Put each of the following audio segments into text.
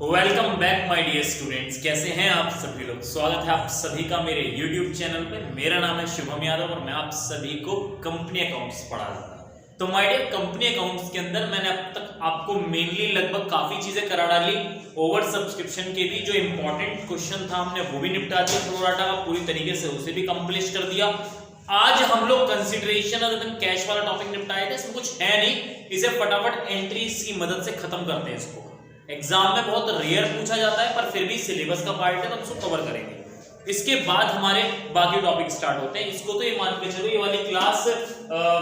Welcome back my dear students. कैसे हैं आप सभी लोग। स्वागत है आप सभी का मेरे YouTube चैनल पे। मेरा नाम है शुभम यादव और मैं आप सभी को कंपनी अकाउंट्स पढ़ाता हूं। तो माय डियर कंपनी अकाउंट्स के अंदर मैंने अब तक आपको मेनली लगभग काफी चीजें करा डाली। ओवर सब्सक्रिप्शन के भी जो इंपॉर्टेंट क्वेश्चन था हमने वो भी निपटा दिया, प्रो राटा का पूरी तरीके से उसे भी कंप्लीट कर दिया। आज हम लोग कंसीडरेशन और कैश वाला टॉपिक निपटाएंगे। इसमें कुछ है नहीं, इसे फटाफट एंट्रीज की मदद से खत्म करते हैं। इसको एग्जाम में बहुत रेयर पूछा जाता है पर फिर भी सिलेबस का पार्ट है तो हम इसको कवर करेंगे। इसके बाद हमारे बाकी टॉपिक स्टार्ट होते हैं। इसको तो ये मान के चलो ये वाली क्लास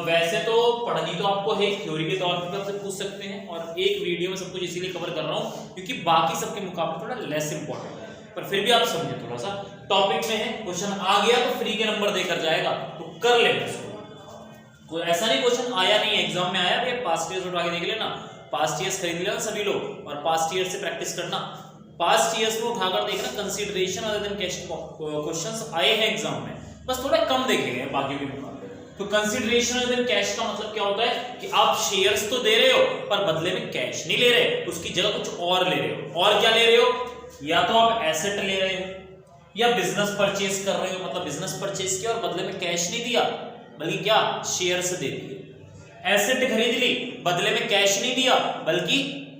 वैसे तो पढ़नी तो आपको है, थ्योरी के तौर पर आपसे पूछ सकते हैं और एक वीडियो में सब कुछ इसीलिए कवर कर रहा हूँ क्योंकि बाकी सबके मुकाबले थोड़ा लेस इंपॉर्टेंट है, पर फिर भी आप समझे थोड़ा सा टॉपिक में है। क्वेश्चन आ गया तो फ्री के नंबर देकर जाएगा तो कर लेना इसको। कोई ऐसा नहीं क्वेश्चन आया नहीं एग्जाम में आया, पास्ट ईयर्स उठा के देख लेना। पास्ट ईयर्स खरीद लेना सभी लोग और पास्ट ईयर से प्रैक्टिस करना। पास्ट ईयर्स में उठाकर देखना consideration other than cash questions आए हैं एग्जाम में, बस थोड़ा कम देखे गए बाकी के मुकाबले। तो कंसीडरेशन अदर देन कैश का मतलब क्या होता है कि आप शेयर्स तो दे रहे हो पर बदले में कैश नहीं ले रहे, उसकी जगह कुछ और ले रहे हो। और क्या ले रहे हो? या तो आप एसेट ले रहे हो या बिजनेस परचेज कर रहे हो, मतलब बिजनेस परचेज किया और बदले में कैश नहीं दिया बल्कि क्या शेयर्स दे दिए। एसेट खरीद ली, बदले में कैश नहीं दिया बल्कि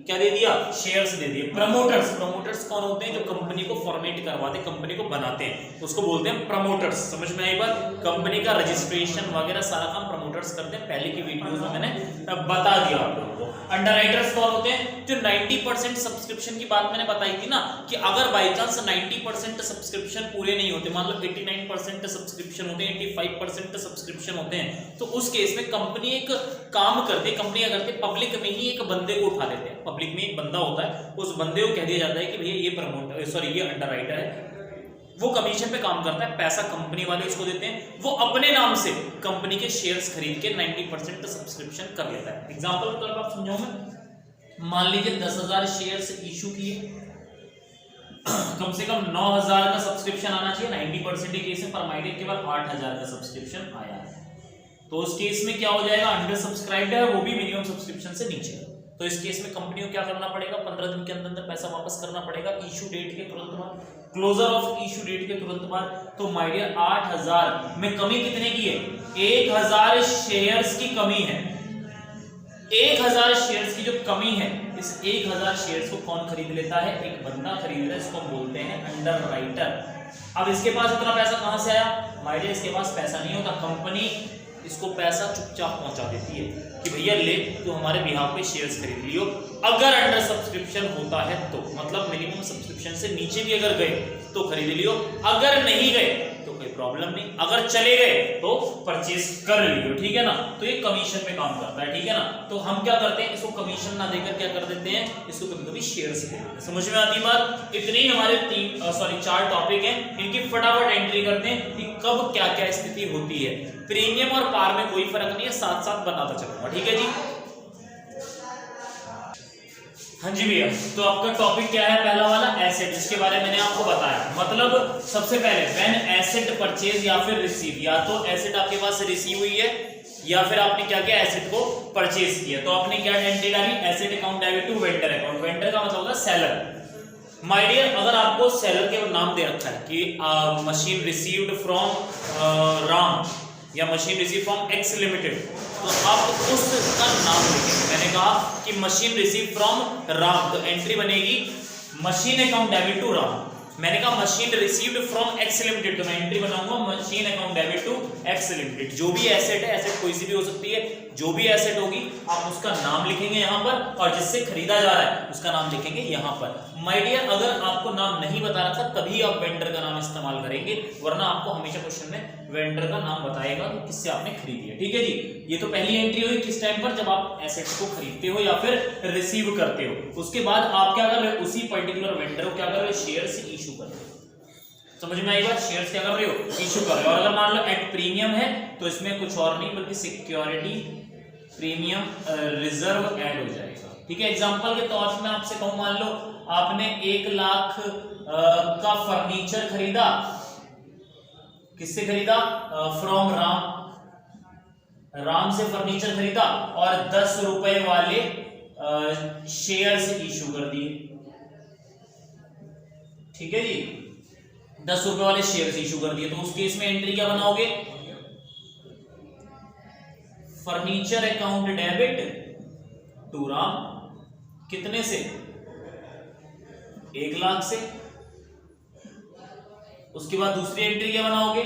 क्या दे दिया? शेयर्स दे दिए। प्रमोटर्स, प्रमोटर्स कौन होते हैं? जो कंपनी को फॉर्मेट करवाते, कंपनी को बनाते हैं, उसको बोलते हैं प्रमोटर्स। समझ में आई बात? कंपनी का रजिस्ट्रेशन वगैरह सारा काम प्रमोटर्स करते हैं। पहले की वीडियोस में मैंने बता दिया आप लोगों को। अंडरराइटर्स कौन होते हैं? जो 90% सब्सक्रिप्शन की बात मैंने बताई थी ना कि अगर बाई चांस 90% सब्सक्रिप्शन पूरे नहीं होते, मान लो 89% सब्सक्रिप्शन होते हैं, 85% सब्सक्रिप्शन होते हैं, तो उस केस में कंपनी एक काम करती है, कंपनी क्या करती है, पब्लिक में ही एक बंदे को उठा लेते हैं। पब्लिक में एक बंदा होता है, उस बंदे को कह दिया जाता है कि भैया ये प्रमोटर सॉरी ये अंडरराइटर है, वो कमीशन पे काम करता है, पैसा कंपनी वाले इसको देते हैं, वो अपने नाम से कंपनी के शेयर्स खरीद के 90% सब्सक्रिप्शन कर लेता है। एग्जांपल के तौर पर आप समझाऊं, मान लीजिए 10,000 शेयर्स इशू किए, कम से कम 9,000 का सब्सक्रिप्शन आना चाहिए 90% के केस में, पर माइडे केवल 8,000 का सब्सक्रिप्शन आया है, तो उस केस में क्या हो जाएगा? अंडर सब्सक्राइब्ड है, वो भी मिनिमम सब्सक्रिप्शन से नीचे है। तो इस केस में कंपनी को क्या करना पड़ेगा? 15 दिन के अंदर पैसा वापस करना पड़ेगा, इशू डेट के तुरंत बाद, क्लोजर ऑफ इशू डेट के तुरंत बाद। तो माय डियर 8,000 में कमी कितने की है? 1,000 शेयर्स की कमी है। 1,000 शेयर्स की जो कमी है, इस 1,000 शेयर्स को कौन खरीद लेता है? एक बंदा खरीद लेता है, इसको बोलते हैं अंडरराइटर। अब इसके पास इतना पैसा कहां से आया? माय डियर इसके पास पैसा नहीं होता, कंपनी इसको पैसा चुपचाप पहुंचा देती है कि भैया ले तू हमारे बिहाफ पे शेयर्स खरीद लियो। अगर अंडर सब्सक्रिप्शन होता है तो, मतलब मिनिमम सब्सक्रिप्शन से नीचे भी अगर गए तो खरीद लियो, अगर नहीं गए तो कोई प्रॉब्लम नहीं, अगर चले गए तो परचेज कर लियो, ठीक है ना। तो ये कमीशन पे काम करता है, ठीक है ना। तो हम क्या करते हैं, इसको कमीशन ना देकर क्या कर देते हैं, इसको कभी कभी शेयर्स दे देते हैं। समझ में आती बात? इतने ही हमारे 4 टॉपिक हैं, इनकी फटाफट एंट्री करते हैं कि कब क्या क्या स्थिति होती है। प्रीमियम और पार में कोई फर्क नहीं है, साथ साथ बताता चलूंगा, ठीक है जी। हाँ जी भैया, तो आपका टॉपिक क्या है? पहला वाला एसेट, जिसके बारे में मैंने आपको बताया। मतलब सबसे पहले व्हेन एसेट परचेज या फिर रिसीव, या तो एसेट आपके पास रिसीव हुई है या फिर आपने क्या किया, एसेट को परचेज किया, तो आपने क्या एंट्री डाली? Asset account debit to vendor account. Vendor का मतलब होता है सेलर। माय डियर अगर आपको सेलर के नाम दे रखा है कि मशीन रिसीव्ड फ्रॉम राम या machine receive from X limited, तो आप उसका नाम लिखेंगे। मैंने कहा कि मशीन रिसीव फ्रॉम राम, तो एंट्री बनेगी machine account debit to Ram. मैंने कहा machine received from X limited, तो मैं एंट्री बनाऊंगा machine account debit to X limited. जो भी एसेट है, एसेट कोई सी भी हो सकती है, जो भी एसेट होगी आप उसका नाम लिखेंगे यहाँ पर, और जिससे खरीदा जा रहा है उसका नाम लिखेंगे यहाँ पर। माय डियर अगर आपको नाम नहीं बता रहा था तभी आप वेंडर का नाम इस्तेमाल करेंगे, वरना आपको हमेशा क्वेश्चन में वेंडर का नाम बताएगा कि किससे आपने खरीदी है, ठीक है जी। ये तो पहली एंट्री हुई किस टाइम पर? जब आप एसेट्स को खरीदते हो या फिर रिसीव करते हो। उसके बाद आप क्या कर रहे हो? उसी पर्टिकुलर वेंडर को क्या कर रहे हो? शेयर्स इशू कर रहे हो। समझ में आई बात? शेयर्स क्या कर रहे हो? इशू कर रहे हो। और अगर मान लो एट प्रीमियम है तो इसमें कुछ और नहीं बल्कि सिक्योरिटी प्रीमियम रिजर्व ऐड हो जाएगा, ठीक है। एग्जांपल के तौर पर मैं आपसे कहूं, मान लो आपने 1 लाख का फर्नीचर खरीदा, किससे खरीदा? फ्रॉम राम से फर्नीचर खरीदा और 10 रुपए वाले शेयर्स इशू कर दिए। ठीक है जी, 10 रुपए वाले शेयर्स इशू कर दिए, तो उस केस में एंट्री क्या बनाओगे, furniture account debit to Ram, कितने से, 1 लाख से। उसके बाद दूसरी एंट्री क्या बनाओगे,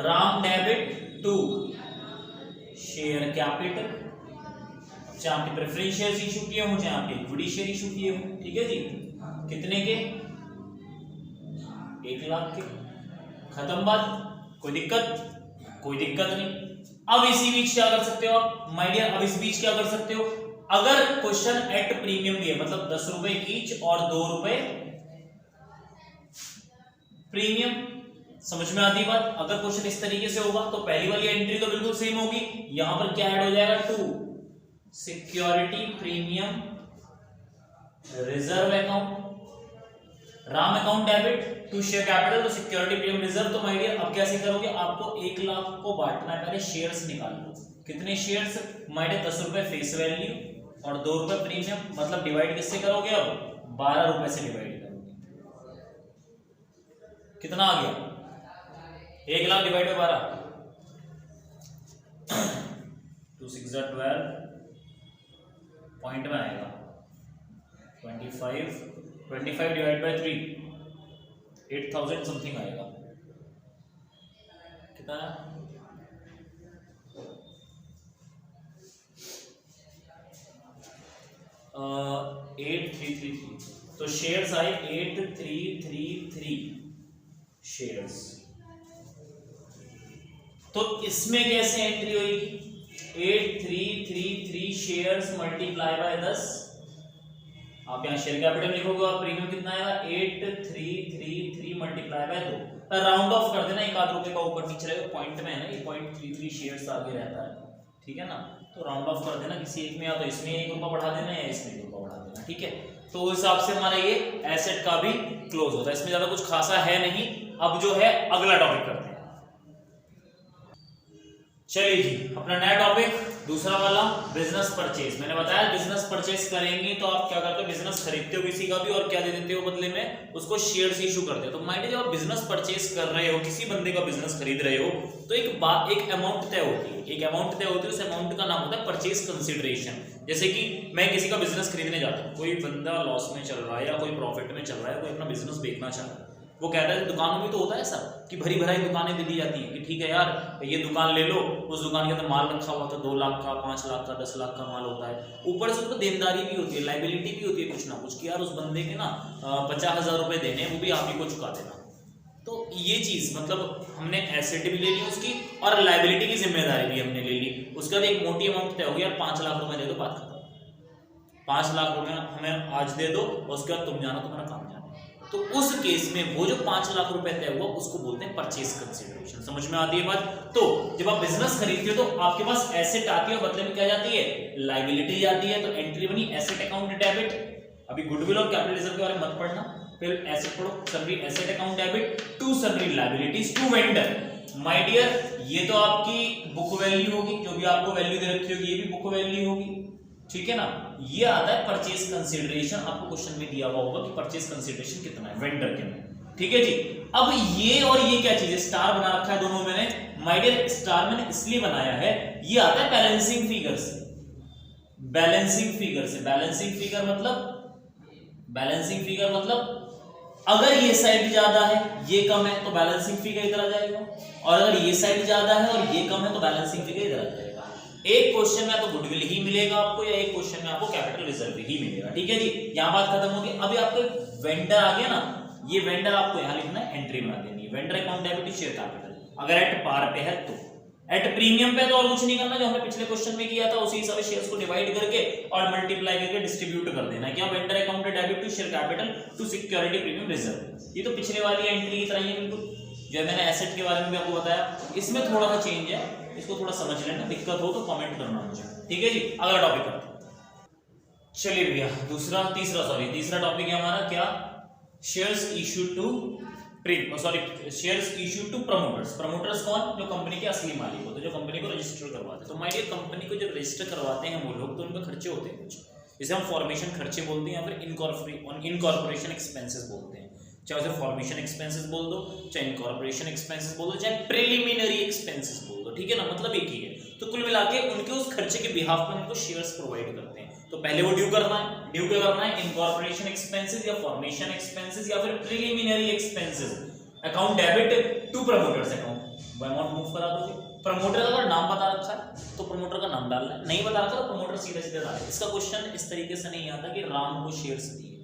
Ram debit to share capital, चाहे आपके प्रेफरेंस शेयर इशू किए हो, चाहे आपके इक्विटी शेयर इशू किए हो, ठीक है जी, कितने के, 1 लाख के। खत्म बात, कोई दिक्कत, कोई दिक्कत नहीं। अब इसी बीच क्या कर सकते हो आप माय डियर, अब इस बीच क्या कर सकते हो, अगर क्वेश्चन एट प्रीमियम भी है, मतलब 10 रुपए ईच और 2 रुपए प्रीमियम, समझ में आती बात। अगर क्वेश्चन इस तरीके से होगा तो पहली वाली एंट्री तो बिल्कुल सेम होगी, यहां पर क्या ऐड हो जाएगा, to security premium reserve account, Ram account debit to share capital to security premium reserve. तो माय डियर अब कैसे करोगे, आपको 1 लाख को बांटना है, पहले शेयर्स निकाल लो, कितने शेयर्स, माय डियर 10 रुपए फेस वैल्यू और 2 रुपए प्रीमियम, मतलब डिवाइड किससे करोगे, अब 12 रुपए से डिवाइड करोगे, कितना आ गया, 1 लाख डिवाइड बाय 12, 2 6 12, पॉइंट में आएगा 25 डिवाइड बाय 3, 8000 समथिंग आएगा, कितना, 8333, तो शेयर्स आए 8333 शेयर्स। तो इसमें कैसे एंट्री होगी, 8333 शेयर्स मल्टीप्लाई बाय 10, आप यहाँ शेयर कैपिटल लिखोगे और प्रीमियम कितना आएगा, 8333 मल्टीप्लाई बाय 2, राउंड ऑफ कर देना, 1 रुपए का ऊपर नीचे रहेगा, पॉइंट में है ना, ये 0.33 शेयर्स आगे रहता है, ठीक है ना, तो राउंड ऑफ कर देना, किसी एक में या तो इसमें 1 रुपया बढ़ा देना या इसमें 1 रुपया बढ़ा देना, ठीक है। तो उस हिसाब से हमारा ये एसेट का भी क्लोज होता है, इसमें ज्यादा कुछ खासा है नहीं। अब जो है अगला टॉपिक करते हैं, चलिए जी, अपना नया टॉपिक दूसरा वाला, बिजनेस परचेज। मैंने बताया बिजनेस परचेज करेंगे तो आप क्या करते हो, बिजनेस खरीदते हो किसी का भी और क्या दे देते हो बदले में, उसको शेयर्स इशू करते हो। तो माइंड जब आप बिजनेस परचेज कर रहे हो, किसी बंदे का बिजनेस खरीद रहे हो, तो एक अमाउंट तय होती है, एक अमाउंट तय होती है, उस अमाउंट का नाम होता है परचेज कंसिडरेशन। जैसे कि मैं किसी का बिजनेस खरीदने जाता हूँ, कोई बंदा लॉस में चल रहा है या कोई प्रॉफिट में चल रहा है, कोई अपना बिजनेस बेचना चाह रहा है, वो कहता है, दुकानों में तो होता है ऐसा कि भरी भराई दुकानें दे दी जाती है कि ठीक है यार ये दुकान ले लो, उस दुकान के अंदर माल रखा हुआ था 2 लाख का, 5 लाख का, 10 लाख का माल होता है, ऊपर से उसको देनदारी भी होती है, लाइबिलिटी भी होती है कुछ ना कुछ कि यार उस बंदे के ना 50,000 रुपए देने, वो भी आप ही को चुका देना। तो ये चीज मतलब हमने एसेट भी ले ली उसकी और लाइबिलिटी की जिम्मेदारी भी हमने ले ली, उसके बाद एक मोटी अमाउंट तय हो गया, 5 लाख रुपए दे दो, बात खत्म, 5 लाख रुपए हमें आज दे दो, उसके बाद तुम जाना, तुम्हारा काम जाना। तो उस केस में वो जो 5 लाख रुपए तय हुआ उसको बोलते हैं परचेज कंसिडरेशन। समझ में आती है बात। तो जब आप बिजनेस खरीदते हो तो आपके पास एसेट आती है और बदले में क्या जाती है, लाइबिलिटी जाती है। तो एंट्री बनी एसेट अकाउंट डेबिट। अभी गुडविल और कैपिटल रिजर्व के बारे में मत पढ़ना, फिर एसेट पढ़ो, sundry asset account debit to sundry liabilities to vendor. My dear ये तो आपकी बुक वैल्यू होगी, जो भी आपको वैल्यू दे रखी होगी ये भी बुक वैल्यू होगी, ठीक है ना। ये आता है परचेज कंसिडरेशन, आपको क्वेश्चन में दिया हुआ होगा कि परचेज कंसिडरेशन कितना है वेंडर के में, ठीक है जी। अब ये और ये क्या चीज है, स्टार बना रखा है दोनों मैंने, माय डियर स्टार मैंने इसलिए बनाया है, ये आता है बैलेंसिंग फिगर से। बैलेंसिंग फिगर से, बैलेंसिंग फिगर मतलब अगर ये साइड ज्यादा है ये कम है तो बैलेंसिंग फिगर इधर आ जाएगा, और अगर ये साइड ज्यादा है और ये कम है तो बैलेंसिंग फिगर इधर आ जाएगा। एक क्वेश्चन में तो गुडविल ही मिलेगा आपको, या एक क्वेश्चन में आपको कैपिटल रिजर्व ही मिलेगा, ठीक है जी। यहां बात खत्म होगी। अभी आपको वेंडर आ गया ना, ये वेंडर आपको यहां लिखना है, एंट्री बना देनी है, vendor account debit share capital. अगर एट पार पे है तो, एट प्रीमियम पे तो और कुछ नहीं करना, जो हमने पिछले क्वेश्चन में किया था उसी हिसाब से शेयर्स को डिवाइड करके और मल्टीप्लाई करके डिस्ट्रीब्यूट कर देना है। क्या vendor account debit to share capital to security premium reserve. ये तो पिछले वाली एंट्री की तरह ही है बिल्कुल, जो मैंने एसेट के बारे में भी आपको बताया। इसमें थोड़ा सा चेंज है, इसको थोड़ा समझ लेना, दिक्कत हो तो कमेंट करना मुझे, ठीक है जी। अगला टॉपिक करते हैं, चलिए भैया तीसरा टॉपिक है हमारा क्या, shares issue to shares issue to promoters. Promoters कौन, जो कंपनी के असली मालिक होते हैं, जो कंपनी को रजिस्टर करवाते हैं। तो माय डियर कंपनी को जब रजिस्टर करवाते हैं वो लोग, तो उनके खर्चे होते हैं कुछ, इसे हम फॉर्मेशन खर्चे बोलते हैं या फिर इनकॉर्पोरेशन एक्सपेंसेस बोलते हैं। चाहे उसे फॉर्मेशन एक्सपेंसेस बोल दो, चाहे इनकॉर्पोरेशन एक्सपेंसेस बोल दो, चाहे प्रिलिमिनरी एक्सपेंसेस बोल दो, ठीक है ना, मतलब एक ही है। तो कुल मिला के उनके उस खर्चे के बिहाफ में उनको शेयर्स प्रोवाइड करते हैं। तो पहले वो ड्यू करना है, ड्यू क्या करना है, इनकॉर्पोरेशन एक्सपेंसेस या फॉर्मेशन एक्सपेंसेस या फिर preliminary expenses account debit to promoters account. वो अमाउंट मूव करा दोगे। प्रमोटर का अगर नाम बता रखा है तो प्रमोटर का नाम डालना है, नहीं बता रखा तो प्रमोटर सीधे सीधे डाले। इसका क्वेश्चन इस तरीके से नहीं आता कि राम को शेयर्स दिए,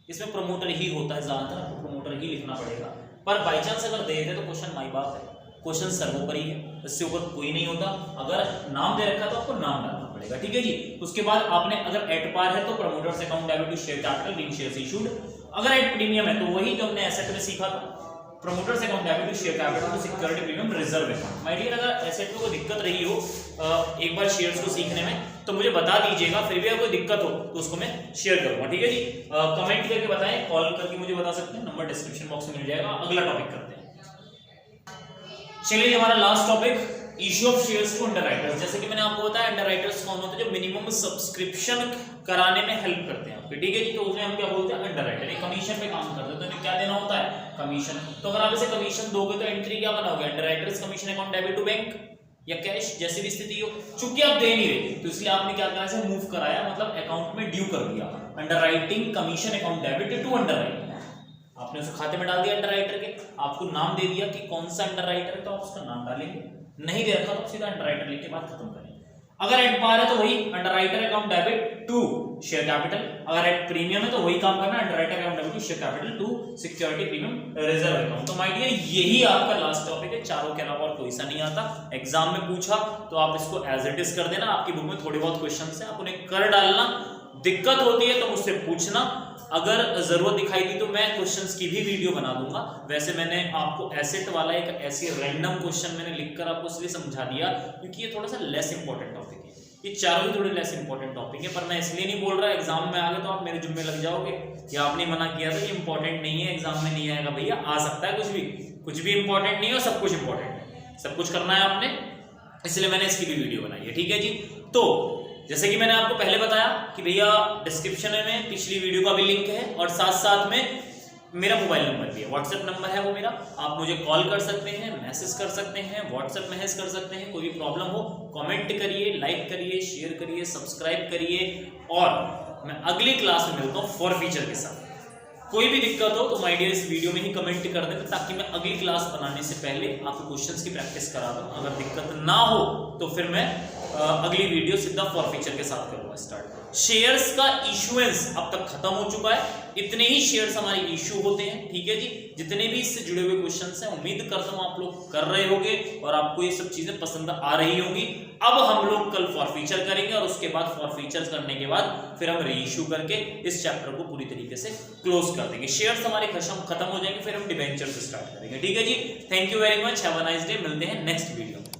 इसमें प्रमोटर ही होता है ज्यादातर, आपको प्रमोटर ही लिखना पड़ेगा। पर बाई चांस अगर दे दे तो क्वेश्चन माई बाप है, क्वेश्चन सर्वोपरि है, इससे ऊपर कोई नहीं होता। अगर नाम दे रखा तो आपको नाम डालना पड़ेगा, ठीक है जी। उसके बाद आपने अगर एट पार है तो promoters account debit to share capital being shares issued. अगर एट प्रीमियम है तो वही जो हमने एसेट में सीखा था, promoters account debit to share capital to security premium reserve account. My dear, अगर एसेट में कोई दिक्कत रही हो एक बार शेयर्स को सीखने में तो मुझे बता दीजिएगा, फिर भी अगर कोई दिक्कत हो तो उसको मैं शेयर करूंगा, ठीक है जी। कमेंट करके बताएं, कॉल करके मुझे बता सकते हैं, नंबर डिस्क्रिप्शन बॉक्स में मिल जाएगा। अगला टॉपिक करते हैं, चलिए हमारा last topic, issue of shares to underwriters. जैसे कि मैंने आपको बताया अंडरराइटर्स कौन होते हैं, जो मिनिमम सब्सक्रिप्शन कराने में हेल्प करते हैं आपके, ठीक है जी। तो उसे हम क्या बोलते हैं, अंडरराइटर। ये कमीशन पे काम करते हैं तो इन्हें क्या देना होता है, कमीशन। तो अगर आप इसे कमीशन दोगे तो एंट्री क्या बनाओगे, underwriters commission account debit to bank या कैश, जैसी भी स्थिति हो। चूंकि आप दे नहीं रहे तो इसलिए आपने क्या करा, इसे मूव कराया, मतलब अकाउंट में ड्यू कर दिया। Underwriting commission account debit to underwriter, आपने उसे खाते में डाल दिया अंडरराइटर के। आपको नाम दे दिया कि कौन सा अंडरराइटर है तो आप उसका नाम डालेंगे, नहीं दे रखा तो सीधा अंडरराइटर लिख के बात खत्म करें। अगर एट पार है तो वही underwriter account debit to share capital, अगर एट प्रीमियम है तो वही काम करना, underwriter account debit to share capital to security premium reserve account. तो माय डियर, यही आपका लास्ट टॉपिक है, चारों के अलावा और कोई सा नहीं आता। एग्जाम में पूछा तो आप इसको एज इट इज कर देना, आपकी बुक में थोड़ी बहुत क्वेश्चंस हैं, आप उन्हें कर डालना। दिक्कत होती है तो मुझसे पूछना, अगर जरूरत दिखाई दी तो मैं क्वेश्चंस की भी वीडियो बना दूंगा। वैसे मैंने आपको एसेट वाला एक ऐसी रैंडम क्वेश्चन मैंने लिखकर आपको इसलिए समझा दिया क्योंकि ये थोड़ा सा लेस इंपॉर्टेंट टॉपिक है, ये चारों ही थोड़े लेस इंपॉर्टेंट टॉपिक है। पर मैं इसलिए नहीं बोल रहा एग्जाम में आ गए तो आप मेरे जुम्मे लग जाओगे कि आपने मना किया था कि इंपॉर्टेंट नहीं है, एग्जाम में नहीं आएगा। भैया आ सकता है कुछ भी इंपॉर्टेंट नहीं है, सब कुछ इंपॉर्टेंट है, सब कुछ करना है आपने, इसलिए मैंने इसकी भी वीडियो बनाई है, ठीक है जी। तो जैसे कि मैंने आपको पहले बताया कि भैया डिस्क्रिप्शन में पिछली वीडियो का भी लिंक है और साथ साथ में मेरा मोबाइल नंबर भी है, व्हाट्सएप नंबर है वो मेरा, आप मुझे कॉल कर सकते हैं, मैसेज कर सकते हैं, व्हाट्सएप मैसेज कर सकते हैं। कोई भी प्रॉब्लम हो कमेंट करिए, लाइक करिए, शेयर करिए, सब्सक्राइब करिए। और मैं अगली क्लास में मिलता हूँ फॉर फ्यूचर के साथ। कोई भी दिक्कत हो तो माय डियर इस वीडियो में ही कमेंट कर देना ताकि मैं अगली क्लास बनाने से पहले आपको क्वेश्चंस की प्रैक्टिस करा दूं। अगर दिक्कत ना हो तो फिर मैं अगली वीडियो सीधा फॉर फ्यूचर के साथ करूंगा स्टार्ट। शेयर्स का इशुएंस अब तक खत्म हो चुका है, इतने ही शेयर्स हमारे इशू होते हैं, ठीक है जी। जितने भी इससे जुड़े हुए क्वेश्चंस हैं उम्मीद करता हूं आप लोग कर रहे होंगे और आपको ये सब चीजें पसंद आ रही होंगी। अब हम लोग कल फॉर फ्यूचर करेंगे और उसके बाद फॉर फ्यूचर करने के बाद फिर हम रीइश्यू करके इस चैप्टर को पूरी तरीके से क्लोज कर देंगे। शेयर्स हमारे खत्म हो जाएंगे, फिर हम डिबेंचर से स्टार्ट करेंगे, ठीक है जी। Thank you very much, have a nice day, मिलते हैं नेक्स्ट वीडियो में।